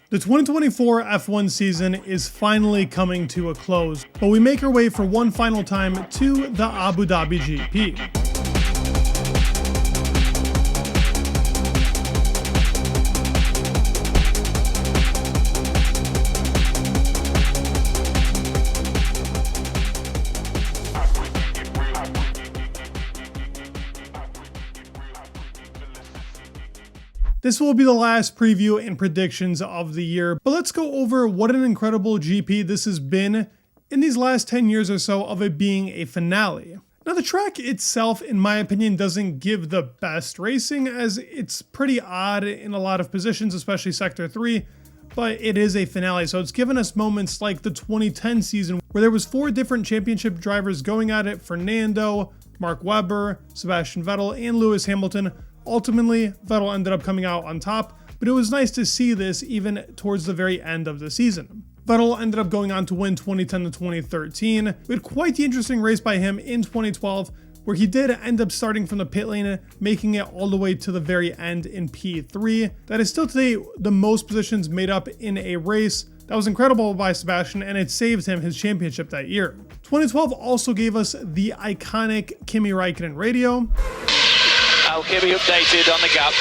The 2024 F1 season is finally coming to a close, but we make our way for one final time to the Abu Dhabi GP. This will be the last preview and predictions of the year, but let's go over what an incredible GP this has been in these last 10 years or so of it being a finale. Now the track itself, in my opinion, doesn't give the best racing, as it's pretty odd in a lot of positions, especially Sector 3, but it is a finale, so it's given us moments like the 2010 season where there was 4 different championship drivers going at it: Fernando, Mark Webber, Sebastian Vettel, and Lewis Hamilton. Ultimately, Vettel ended up coming out on top, but it was nice to see this even towards the very end of the season. Vettel ended up going on to win 2010 to 2013. We had quite the interesting race by him in 2012, where he did end up starting from the pit lane, making it all the way to the very end in P3. That is still today the most positions made up in a race. That was incredible by Sebastian, and it saved him his championship that year. 2012 also gave us the iconic Kimi Räikkönen radio. I'll keep you updated on the gap.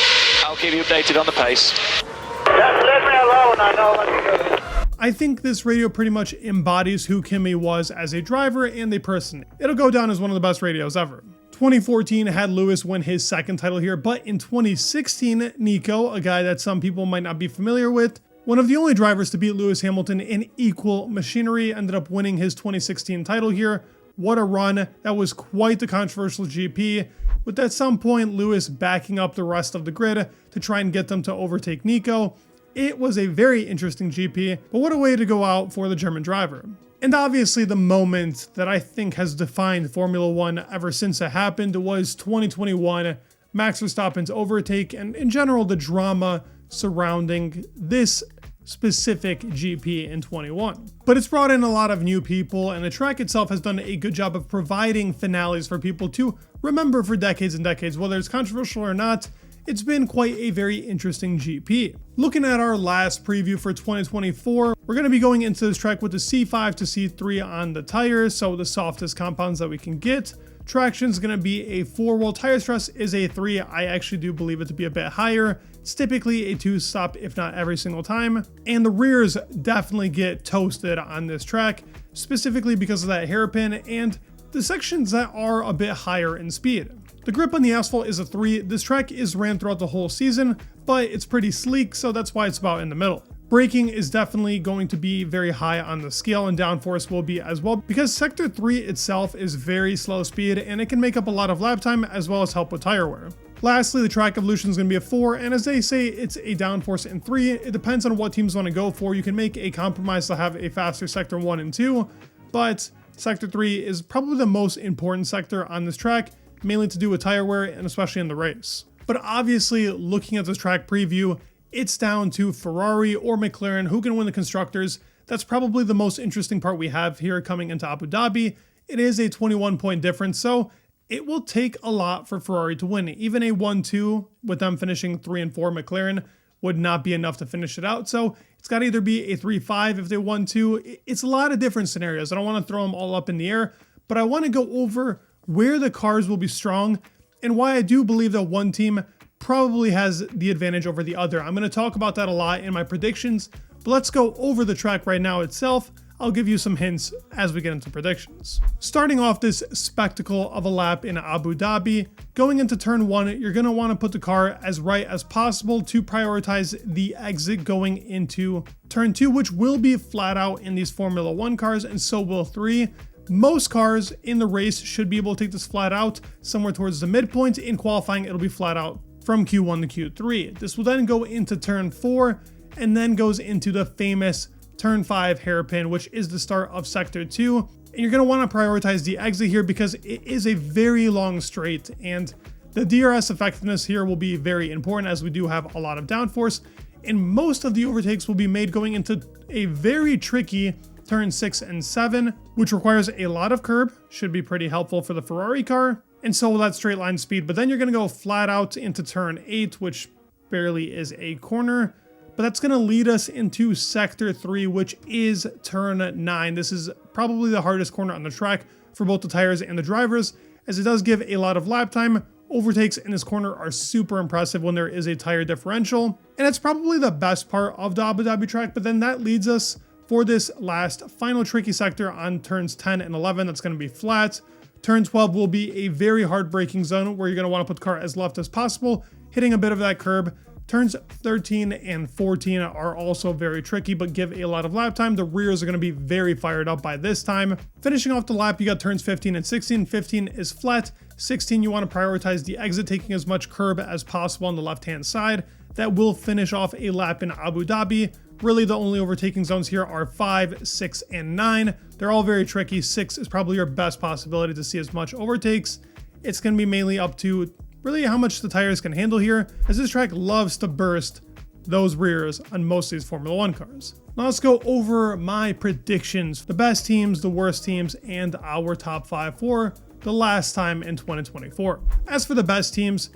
I'll keep you updated on the pace. Just leave me alone, I know what to do. I think this radio pretty much embodies who Kimi was as a driver and a person. It'll go down as one of the best radios ever. 2014 had Lewis win his second title here, but in 2016, Nico, a guy that some people might not be familiar with, one of the only drivers to beat Lewis Hamilton in equal machinery, ended up winning his 2016 title here. What a run. That was quite the controversial GP, with at some point Lewis backing up the rest of the grid to try and get them to overtake Nico. It was a very interesting GP, but what a way to go out for the German driver. And obviously the moment that I think has defined Formula One ever since it happened was 2021, Max Verstappen's overtake, and in general the drama surrounding this specific GP in 21. But it's brought in a lot of new people, and the track itself has done a good job of providing finales for people to remember for decades and decades. Whether it's controversial or not, it's been quite a very interesting GP. Looking at our last preview for 2024, we're going to be going into this track with the C5 to C3 on the tires, so the softest compounds that we can get. Traction is going to be a 4, while tire stress is a 3. I actually do believe it to be a bit higher. It's typically a 2-stop, if not every single time. And the rears definitely get toasted on this track, specifically because of that hairpin and the sections that are a bit higher in speed. The grip on the asphalt is a 3. This track is ran throughout the whole season, but it's pretty sleek, so that's why it's about in the middle. Braking is definitely going to be very high on the scale, and downforce will be as well, because Sector 3 itself is very slow speed and it can make up a lot of lap time as well as help with tire wear. Lastly, the track evolution is going to be a 4, and as they say, it's a downforce in 3. It depends on what teams want to go for. You can make a compromise to have a faster Sector 1 and 2, but Sector 3 is probably the most important sector on this track, mainly to do with tire wear and especially in the race. But obviously, looking at this track preview, it's down to Ferrari or McLaren who can win the constructors. That's probably the most interesting part we have here coming into Abu Dhabi. It is a 21-point difference, so it will take a lot for Ferrari to win. Even a 1-2 with them finishing 3 and 4 McLaren would not be enough to finish it out. So it's got to either be a 3-5 if they 1-2. It's a lot of different scenarios. I don't want to throw them all up in the air, but I want to go over where the cars will be strong and why I do believe that one team probably has the advantage over the other. I'm going to talk about that a lot in my predictions, but let's go over the track right now itself. I'll give you some hints as we get into predictions. Starting off this spectacle of a lap in Abu Dhabi, going into turn 1, you're going to want to put the car as right as possible to prioritize the exit going into turn 2, which will be flat out in these Formula 1 cars, and so will 3. Most cars in the race should be able to take this flat out somewhere towards the midpoint. In qualifying, it'll be flat out from Q1 to Q3. This will then go into turn 4 and then goes into the famous turn 5 hairpin, which is the start of sector 2. And you're going to want to prioritize the exit here because it is a very long straight, and the DRS effectiveness here will be very important as we do have a lot of downforce, and most of the overtakes will be made going into a very tricky turn 6 and 7, which requires a lot of curb. Should be pretty helpful for the Ferrari car, and so will that straight line speed. But then you're going to go flat out into turn 8, which barely is a corner. But that's going to lead us into Sector 3, which is Turn 9. This is probably the hardest corner on the track for both the tires and the drivers, as it does give a lot of lap time. Overtakes in this corner are super impressive when there is a tire differential, and it's probably the best part of the Abu Dhabi track. But then that leads us for this last final tricky sector on turns 10 and 11. That's going to be flat. Turn 12 will be a very hard braking zone where you're going to want to put the car as left as possible, hitting a bit of that curb. Turns 13 and 14 are also very tricky, but give a lot of lap time. The rears are going to be very fired up by this time. Finishing off the lap, you got turns 15 and 16. 15 is flat. 16, you want to prioritize the exit, taking as much curb as possible on the left-hand side. That will finish off a lap in Abu Dhabi. Really, the only overtaking zones here are 5, 6, and 9. They're all very tricky. 6 is probably your best possibility to see as much overtakes. It's going to be mainly up to really how much the tires can handle here, as this track loves to burst those rears on most of these Formula 1 cars. Now let's go over my predictions, the best teams, the worst teams, and our top 5 for the last time in 2024. As for the best teams,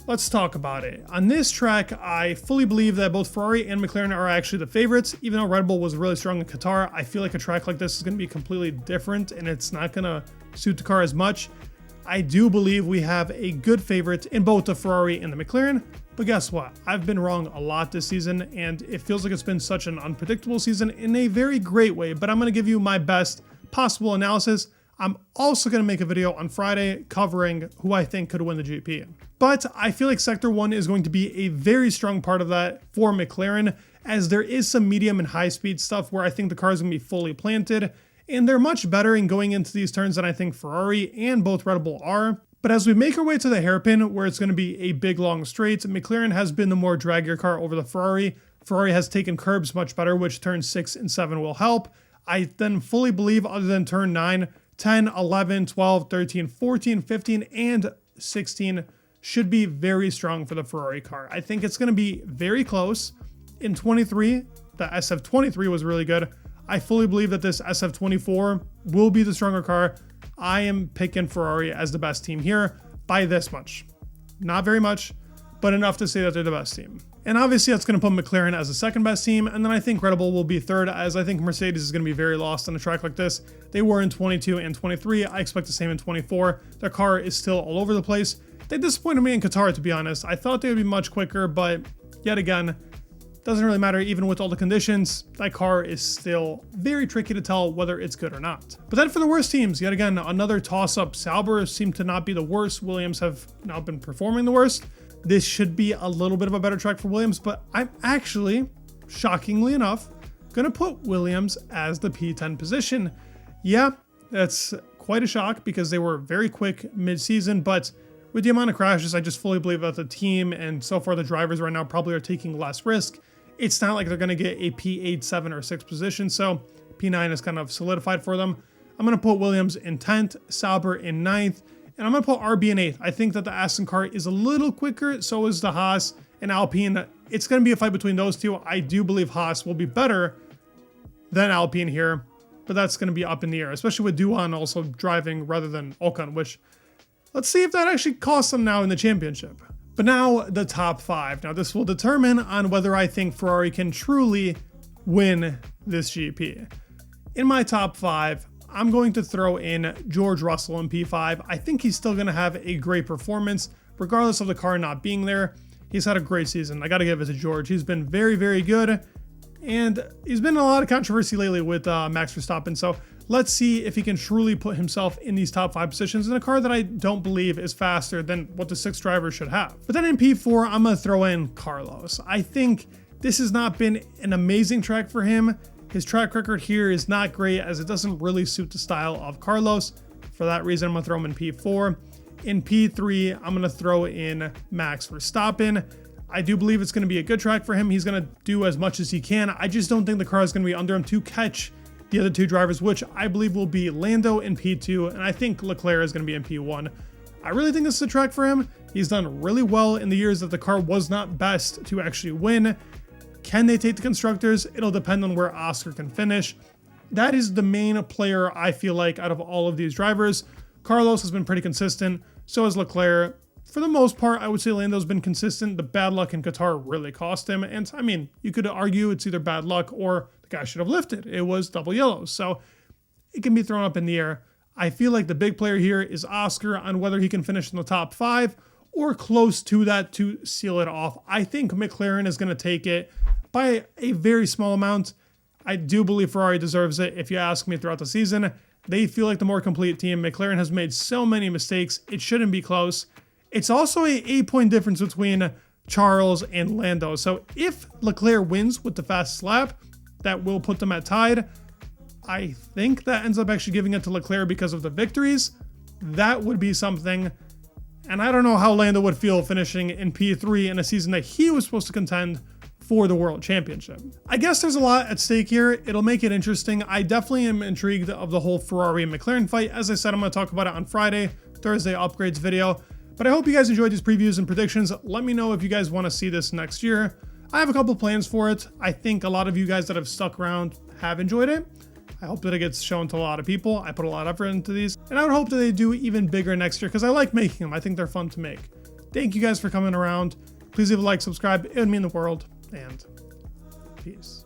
let's talk about it. On this track, I fully believe that both Ferrari and McLaren are actually the favorites. Even though Red Bull was really strong in Qatar, I feel like a track like this is going to be completely different and it's not going to suit the car as much. I do believe we have a good favorite in both the Ferrari and the McLaren, but guess what? I've been wrong a lot this season, and it feels like it's been such an unpredictable season in a very great way, but I'm going to give you my best possible analysis. I'm also going to make a video on Friday covering who I think could win the GP. But I feel like Sector 1 is going to be a very strong part of that for McLaren, as there is some medium and high speed stuff where I think the car is going to be fully planted, and they're much better in going into these turns than I think Ferrari and both Red Bull are. But as we make our way to the hairpin, where it's going to be a big long straight, McLaren has been the more draggier car over the Ferrari. Ferrari has taken curbs much better, which turns 6 and 7 will help. I then fully believe, other than turn 9, 10, 11, 12, 13, 14, 15, and 16 should be very strong for the Ferrari car. I think it's going to be very close. In 23, the SF23 was really good. I fully believe that this SF24 will be the stronger car. I am picking Ferrari as the best team here by this much. Not very much, but enough to say that they're the best team. And obviously that's going to put McLaren as the second best team, and then I think Red Bull will be third, as I think Mercedes is going to be very lost on a track like this. They were in 22 and 23. I expect the same in 24. Their car is still all over the place. They disappointed me in Qatar, to be honest. I thought they would be much quicker, but yet again, doesn't really matter. Even with all the conditions, that car is still very tricky to tell whether it's good or not. But then for the worst teams, yet again, another toss-up. Sauber seemed to not be the worst. Williams have now been performing the worst. This should be a little bit of a better track for Williams, but I'm actually, shockingly enough, going to put Williams as the P10 position. Yeah, that's quite a shock because they were very quick mid-season, but with the amount of crashes, I just fully believe that the team and so far the drivers right now probably are taking less risk. It's not like they're going to get a P8, 7, or 6 position, so P9 is kind of solidified for them. I'm going to put Williams in 10th, Sauber in 9th, and I'm going to put RB in 8th. I think that the Aston car is a little quicker, so is the Haas and Alpine. It's going to be a fight between those two. I do believe Haas will be better than Alpine here, but that's going to be up in the air, especially with Duhan also driving rather than Ocon, which let's see if that actually costs them now in the championship. But now the top 5. Now this will determine on whether I think Ferrari can truly win this GP. In my top 5, I'm going to throw in George Russell in P5. I think he's still going to have a great performance, regardless of the car not being there. He's had a great season. I got to give it to George. He's been very, very good. And he's been in a lot of controversy lately with Max Verstappen. So let's see if he can truly put himself in these top 5 positions in a car that I don't believe is faster than what the 6 drivers should have. But then in P4, I'm going to throw in Carlos. I think this has not been an amazing track for him. His track record here is not great, as it doesn't really suit the style of Carlos. For that reason, I'm going to throw him in P4. In P3, I'm going to throw in Max Verstappen. I do believe it's going to be a good track for him. He's going to do as much as he can. I just don't think the car is going to be under him to catch the other 2 drivers, which I believe will be Lando in P2, and I think Leclerc is going to be in P1. I really think this is a track for him. He's done really well in the years that the car was not best to actually win. Can they take the constructors? It'll depend on where Oscar can finish. That is the main player I feel like out of all of these drivers. Carlos has been pretty consistent. So has Leclerc. for the most part, I would say Lando's been consistent. The bad luck in Qatar really cost him. And I mean, you could argue it's either bad luck or the guy should have lifted. It was double yellows. So it can be thrown up in the air. I feel like the big player here is Oscar on whether he can finish in the top 5 or close to that to seal it off. I think McLaren is going to take it by a very small amount. I do believe Ferrari deserves it. If you ask me throughout the season, they feel like the more complete team. McLaren has made so many mistakes. It shouldn't be close. It's also a 8-point difference between Charles and Lando. So if Leclerc wins with the fastest lap, that will put them at tied. I think that ends up actually giving it to Leclerc because of the victories. That would be something. And I don't know how Lando would feel finishing in P3 in a season that he was supposed to contend for the World Championship. I guess there's a lot at stake here. It'll make it interesting. I definitely am intrigued of the whole Ferrari and McLaren fight. As I said, I'm going to talk about it on Friday, Thursday upgrades video. But I hope you guys enjoyed these previews and predictions. Let me know if you guys want to see this next year. I have a couple plans for it. I think a lot of you guys that have stuck around have enjoyed it. I hope that it gets shown to a lot of people. I put a lot of effort into these. And I would hope that they do even bigger next year because I like making them. I think they're fun to make. Thank you guys for coming around. Please leave a like, subscribe. It would mean the world. And peace.